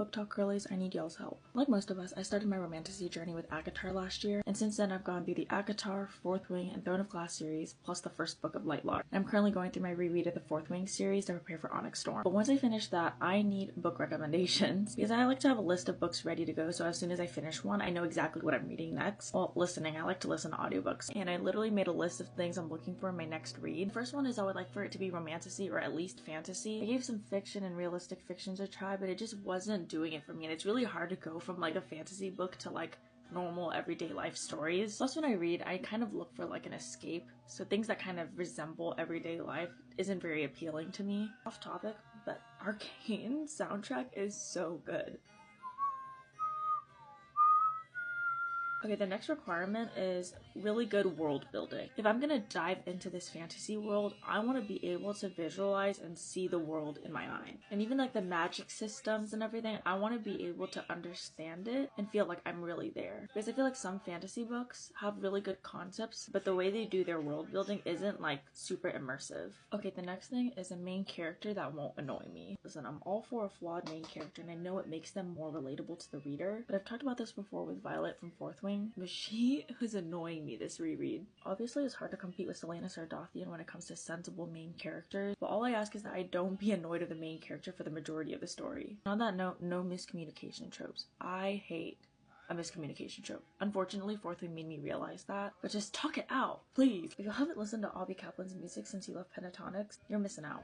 book talk girlies, I need y'all's help. Like most of us, I started my romantasy journey with ahhh last year, and since then I've gone through the ahhh, Fourth Wing, and Throne of Glass series, plus the first book of Lightlock. I'm currently going through my reread of the Fourth Wing series to prepare for Onyx Storm. But once I finish that, I need book recommendations, because I like to have a list of books ready to go, so as soon as I finish one, I know exactly what I'm reading next. Well, listening, I like to listen to audiobooks, and I literally made a list of things I'm looking for in my next read. The first one is I would like for it to be romantasy, or at least fantasy. I gave some fiction and realistic fictions a try, but it just wasn't doing it for me, and it's really hard to go from like a fantasy book to like normal everyday life stories. Plus when I read, I kind of look for like an escape, so things that kind of resemble everyday life isn't very appealing to me. Off topic, but Arcane soundtrack is so good. Okay, the next requirement is really good world building. If I'm gonna dive into this fantasy world, I want to be able to visualize and see the world in my mind. And even like the magic systems and everything, I want to be able to understand it and feel like I'm really there. Because I feel like some fantasy books have really good concepts, but the way they do their world building isn't like super immersive. Okay, the next thing is a main character that won't annoy me. Listen, I'm all for a flawed main character, and I know it makes them more relatable to the reader, but I've talked about this before with Violet from Fourth Wing, but she was annoying me this reread. Obviously, it's hard to compete with Selena Sardothian when it comes to sensible main characters, but all I ask is that I don't be annoyed at the main character for the majority of the story. On that note, no miscommunication tropes. I hate a miscommunication trope. Unfortunately, Fourth Wing made me realize that, but just talk it out, please. If you haven't listened to Avi Kaplan's music since you left Pentatonics, you're missing out.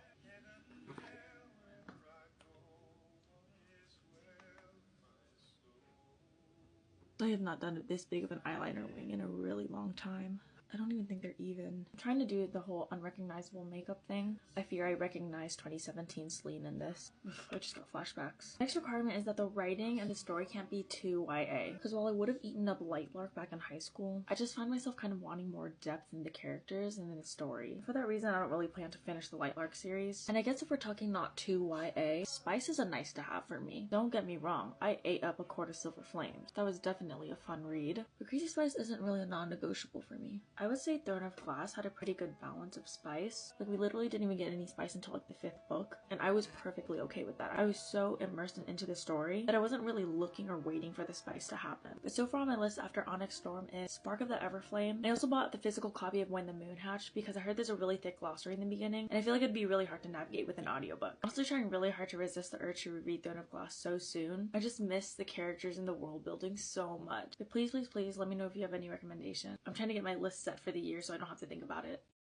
I have not done this big of an eyeliner wing in a really long time. I don't even think they're even. I'm trying to do the whole unrecognizable makeup thing. I fear I recognize 2017 Celine in this. I just got flashbacks. Next requirement is that the writing and the story can't be too YA. Because while I would have eaten up Lightlark back in high school, I just find myself kind of wanting more depth in the characters and in the story. For that reason, I don't really plan to finish the Lightlark series. And I guess if we're talking not too YA, spice is a nice to have for me. Don't get me wrong, I ate up A Court of Silver Flames. That was definitely a fun read. But Crazy Spice isn't really a non-negotiable for me. I would say Throne of Glass had a pretty good balance of spice. Like, we literally didn't even get any spice until like the 5th book, and I was perfectly okay with that. I was so immersed into the story that I wasn't really looking or waiting for the spice to happen. But so far on my list after Onyx Storm is Spark of the Everflame. I also bought the physical copy of When the Moon Hatched because I heard there's a really thick glossary in the beginning, and I feel like it'd be really hard to navigate with an audiobook. I'm also trying really hard to resist the urge to reread Throne of Glass so soon. I just miss the characters and the world building so much. But please let me know if you have any recommendations. I'm trying to get my list set for the year so I don't have to think about it.